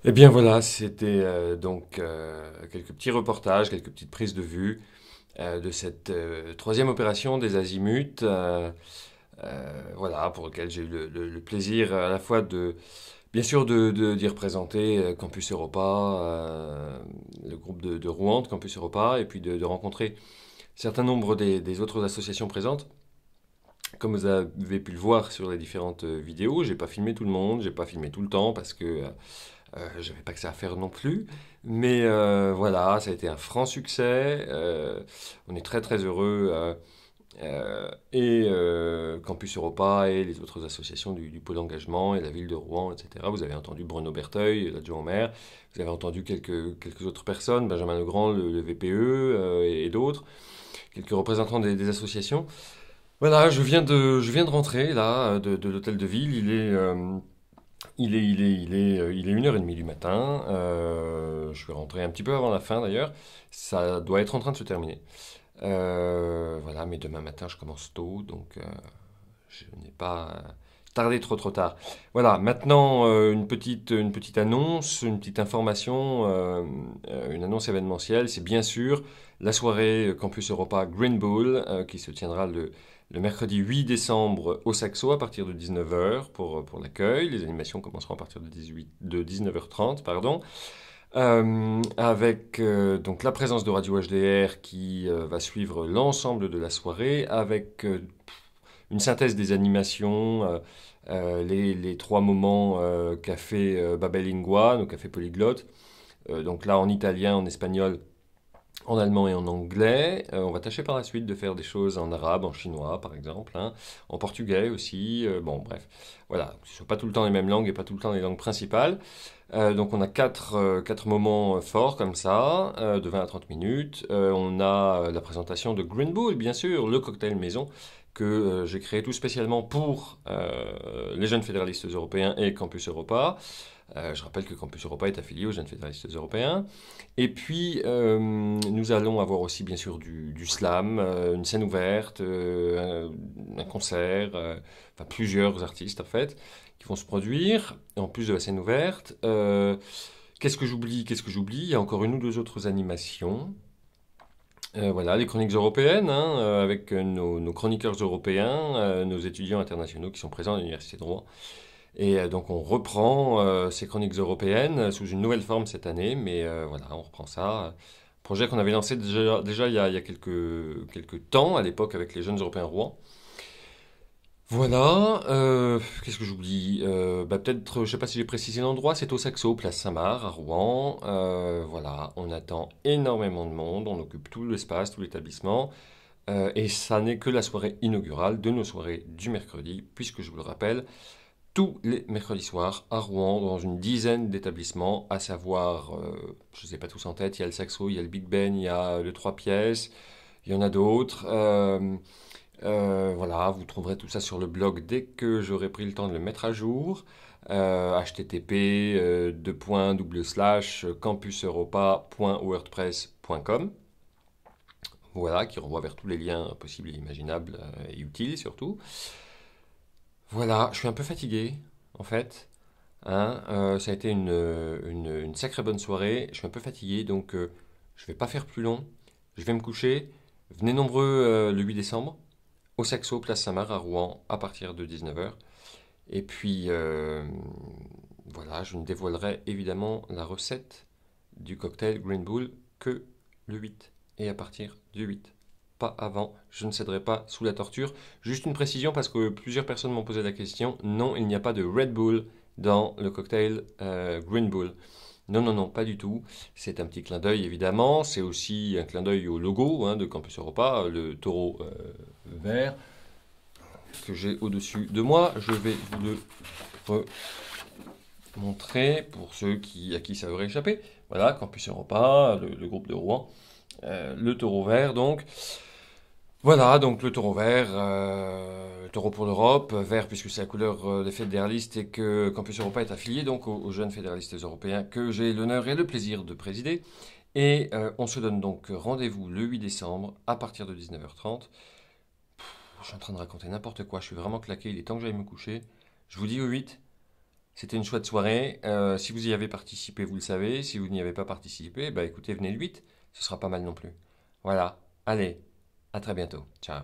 Eh bien voilà, c'était quelques petits reportages, quelques petites prises de vue de cette troisième opération des Azimuts, voilà, pour lequel j'ai eu le plaisir à la fois bien sûr, d'y représenter Campus Europa, le groupe de Rouen de Campus Europa, et puis de rencontrer certains nombres des autres associations présentes. Comme vous avez pu le voir sur les différentes vidéos, j'ai pas filmé tout le monde, j'ai pas filmé tout le temps parce que j'avais pas que ça à faire non plus. Mais voilà, ça a été un franc succès. On est très très heureux. Campus Europa et les autres associations du pôle engagement et la ville de Rouen, etc. Vous avez entendu Bruno Berteuil, l'adjoint au maire. Vous avez entendu quelques autres personnes, Benjamin Legrand, le VPE et d'autres, quelques représentants des associations. Voilà, je viens de rentrer là de l'hôtel de ville. Il est 1h30 du matin. Je suis rentré un petit peu avant la fin d'ailleurs. Ça doit être en train de se terminer. Voilà, mais demain matin je commence tôt, donc je n'ai pas tardé trop tard. Voilà, maintenant une petite annonce, une petite information, une annonce événementielle. C'est bien sûr la soirée Campus Europa Green Bull qui se tiendra le mercredi 8 décembre au Saxo à partir de 19 heures pour l'accueil. Les animations commenceront à partir de 19h30, pardon. Avec donc la présence de Radio HDR qui va suivre l'ensemble de la soirée, avec une synthèse des animations, les trois moments café Babelingua, donc café polyglotte, donc là en italien, en espagnol, en allemand et en anglais. On va tâcher par la suite de faire des choses en arabe, en chinois par exemple, hein, en portugais aussi. Bon, bref, voilà, ce ne sont pas tout le temps les mêmes langues et pas tout le temps les langues principales. Donc on a quatre moments forts comme ça, de 20 à 30 minutes. On a la présentation de Green Bull, bien sûr, le cocktail maison que j'ai créé tout spécialement pour les jeunes fédéralistes européens et Campus Europa. Je rappelle que Campus Europa est affilié aux jeunes fédéralistes européens. Et puis, nous allons avoir aussi, bien sûr, du slam, une scène ouverte, un concert, enfin plusieurs artistes, en fait, qui vont se produire, en plus de la scène ouverte. Qu'est-ce que j'oublie? Qu'est-ce que j'oublie? Il y a encore une ou deux autres animations. Voilà, les chroniques européennes, hein, avec nos chroniqueurs européens, nos étudiants internationaux qui sont présents à l'Université de Rouen. Et donc on reprend ces chroniques européennes sous une nouvelle forme cette année, mais voilà, on reprend ça. Projet qu'on avait lancé déjà il y a quelques temps, à l'époque avec les jeunes européens Rouen. Voilà, qu'est-ce que j'oublie? Peut-être, je sais pas si j'ai précisé l'endroit, c'est au Saxo, place Saint-Marc, à Rouen. Voilà, on attend énormément de monde, on occupe tout l'espace, tout l'établissement. Et ça n'est que la soirée inaugurale de nos soirées du mercredi, puisque je vous le rappelle, tous les mercredis soirs à Rouen, dans une dizaine d'établissements, à savoir, je ne sais pas tous en tête, il y a le Saxo, il y a le Big Ben, il y a le 3 pièces, il y en a d'autres. Voilà, vous trouverez tout ça sur le blog dès que j'aurai pris le temps de le mettre à jour. http campuseuropa.wordpress.com. Voilà, qui renvoie vers tous les liens possibles et imaginables et utiles surtout. Voilà, je suis un peu fatigué en fait. Hein, ça a été une sacrée bonne soirée. Je suis un peu fatigué, donc je vais pas faire plus long. Je vais me coucher. Venez nombreux le 8 décembre au Saxo, place Saint-Marc à Rouen, à partir de 19 heures. Et puis, voilà, je ne dévoilerai évidemment la recette du cocktail Green Bull que le 8 et à partir du 8. Pas avant, je ne céderai pas sous la torture. Juste une précision parce que plusieurs personnes m'ont posé la question. Non, il n'y a pas de Red Bull dans le cocktail Green Bull. Non, non, non, pas du tout. C'est un petit clin d'œil évidemment. C'est aussi un clin d'œil au logo hein, de Campus Europa, le taureau vert que j'ai au-dessus de moi. Je vais vous le remontrer pour ceux à qui ça aurait échappé. Voilà, Campus Europa, le groupe de Rouen. Le taureau vert donc. Voilà, donc le taureau vert, taureau pour l'Europe, vert puisque c'est la couleur des fédéralistes et que Campus Europa est affilié donc aux jeunes fédéralistes européens que j'ai l'honneur et le plaisir de présider. Et on se donne donc rendez-vous le 8 décembre à partir de 19h30. Je suis en train de raconter n'importe quoi, je suis vraiment claqué, il est temps que j'aille me coucher. Je vous dis au 8, C'était une chouette soirée. Si vous y avez participé, vous le savez. Si vous n'y avez pas participé, bah écoutez, venez le 8. Ce sera pas mal non plus. Voilà. Allez, à très bientôt. Ciao.